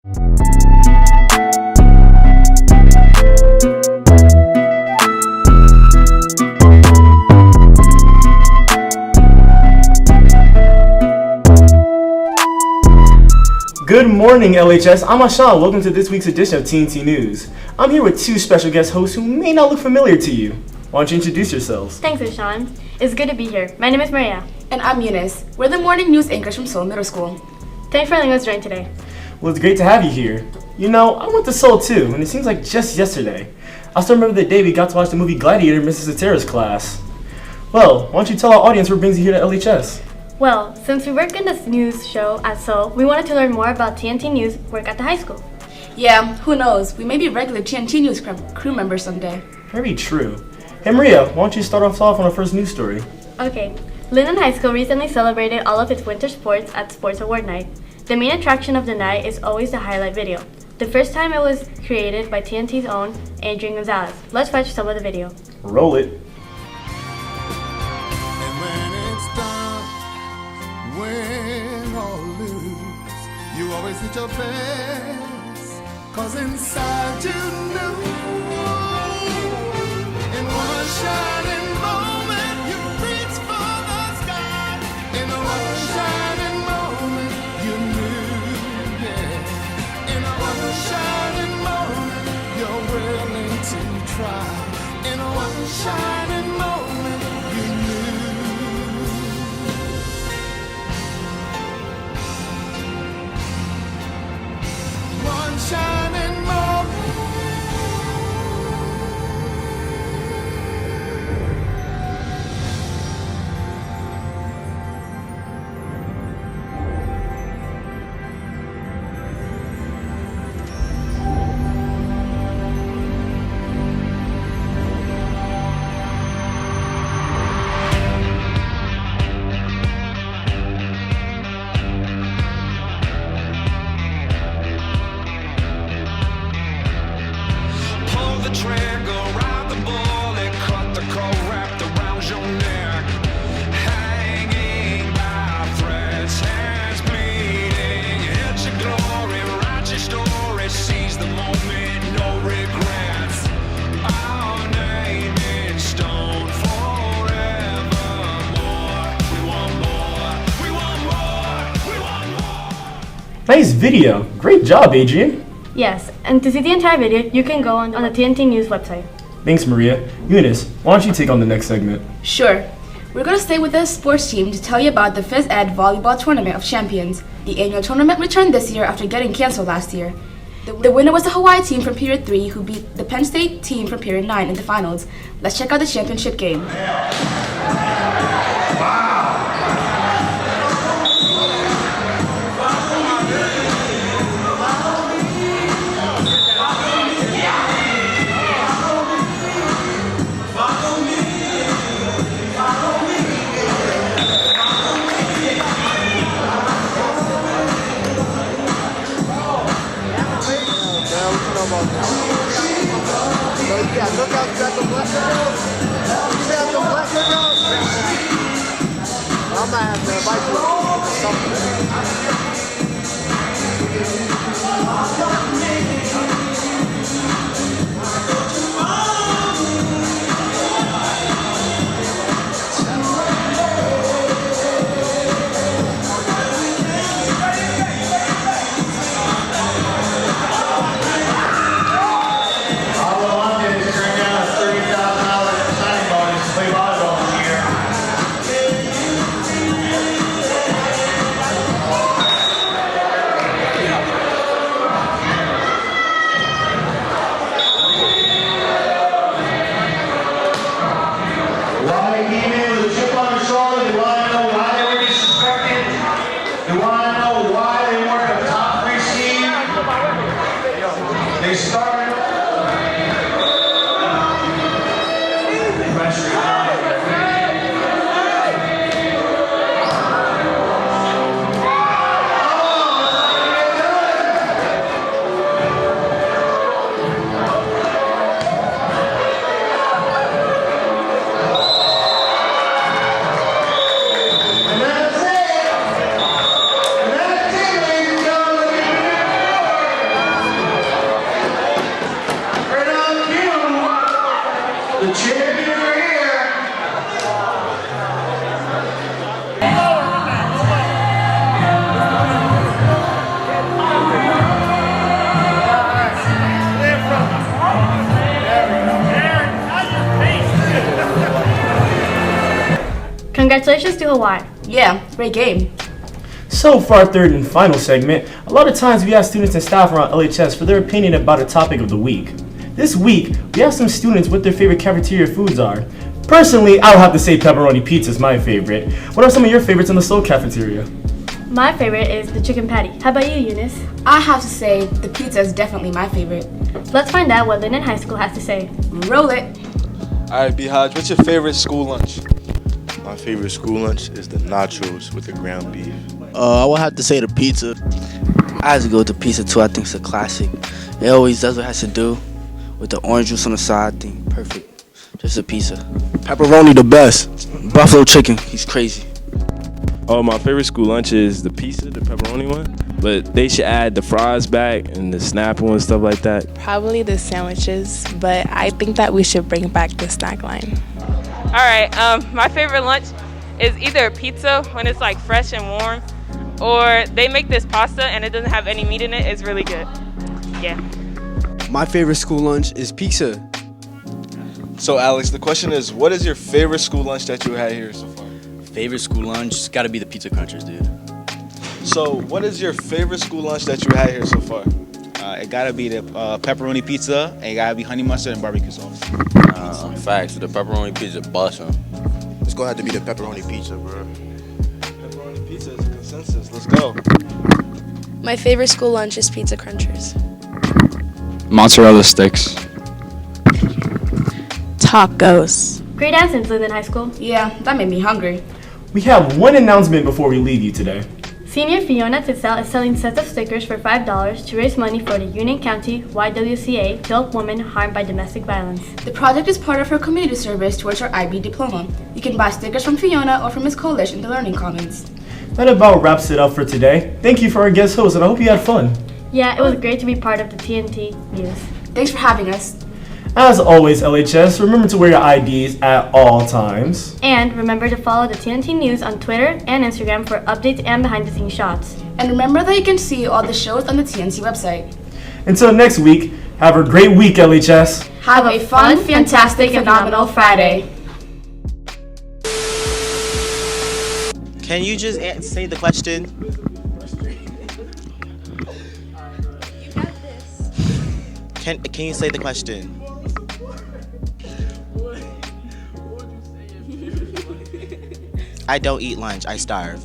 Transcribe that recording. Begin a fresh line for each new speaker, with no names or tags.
Good morning, LHS. I'm Ashan. Welcome to this week's edition of TNT News. I'm here with two special guest hosts who may not look familiar to you. Why don't you introduce yourselves?
Thanks, Ashan. It's good to be here. My name is Maria.
And I'm Eunice. We're the morning news anchors from Seoul Middle School.
Thanks for letting us join today.
Well, it's great to have you here. You know, I went to Seoul too, and it seems like just yesterday. I still remember the day we got to watch the movie Gladiator in Mrs. Satera's class. Well, why don't you tell our audience what brings you here to LHS?
Well, since we work in this news show at Seoul, we wanted to learn more about TNT News work at the high school.
Yeah, who knows? We may be regular TNT News crew members someday.
Very true. Hey Maria, why don't you start us off on our first news story?
Okay. Linden High School recently celebrated all of its winter sports at Sports Award Night. The main attraction of the night is always the highlight video. The first time it was created by TNT's own Adrian Gonzalez. Let's watch some of the video.
Roll it.
Win or lose, you always did your best, 'cause inside you knew, in one shining moment you reached for the sky, in one shining moment you knew, yeah, in one shining moment you're willing to try, in one shining moment you knew. One shining moment.
Nice video. Great job, Adrian.
Yes, and to see the entire video, you can go on the TNT News website.
Thanks, Maria. Eunice, why don't you take on the next segment?
Sure. We're going to stay with the sports team to tell you about the Phys Ed Volleyball Tournament of Champions. The annual tournament returned this year after getting canceled last year. The winner was the Hawaii team from Period 3 who beat the Penn State team from Period 9 in the finals. Let's check out the championship game.
I might have to invite you to something.
Congratulations to Hawaii.
Yeah, great game.
So for our third and final segment, a lot of times we ask students and staff around LHS for their opinion about a topic of the week. This week, we asked some students what their favorite cafeteria foods are. Personally, I would have to say pepperoni pizza is my favorite. What are some of your favorites in the Seoul cafeteria?
My favorite is the chicken patty. How about you, Eunice?
I have to say, the pizza is definitely my favorite.
Let's find out what Linden High School has to say.
Roll it.
Alright, Bihaj, what's your favorite school lunch?
My favorite school lunch is the nachos with the ground beef.
I would have to say the pizza. I have to go with the pizza too. I think it's a classic. It always does what it has to do. With the orange juice on the side, I think perfect. Just a pizza. Pepperoni the best. Buffalo chicken, he's crazy.
Oh, my favorite school lunch is the pizza, the pepperoni one. But they should add the fries back and the Snapple and stuff like that.
Probably the sandwiches, but I think that we should bring back the snack line.
All right, my favorite lunch is either a pizza when it's like fresh and warm, or they make this pasta and it doesn't have any meat in it. It's really good. Yeah.
My favorite school lunch is pizza.
So Alex, the question is, what is your favorite school lunch that you had here so far?
Favorite school lunch? It's gotta be the Pizza Crunchers, dude.
So what is your favorite school lunch that you had here so far?
It gotta be the pepperoni pizza, and it gotta be honey mustard and barbecue sauce.
Facts, the pepperoni pizza bussin'.
It's gonna have to be the pepperoni pizza, bro.
Pepperoni pizza is a consensus. Let's go.
My favorite school lunch is Pizza Crunchers.
Mozzarella sticks.
Tacos.
Great answers, Linden High School.
Yeah, that made me hungry.
We have one announcement before we leave you today.
Senior Fiona Titsell is selling sets of stickers for $5 to raise money for the Union County YWCA to help women harmed by domestic violence.
The project is part of her community service towards her IB diploma. You can buy stickers from Fiona or from Ms. Kolish in the Learning Commons.
That about wraps it up for today. Thank you for our guest host, and I hope you had fun.
Yeah, it was great to be part of the TNT News.
Thanks for having us.
As always, LHS, remember to wear your IDs at all times.
And remember to follow the TNT News on Twitter and Instagram for updates and behind-the-scenes shots.
And remember that you can see all the shows on the TNT website.
Until next week, have a great week, LHS.
Have a fun, fantastic, phenomenal Friday.
Can you just say the question? Can you say the question? I don't eat lunch, I starve.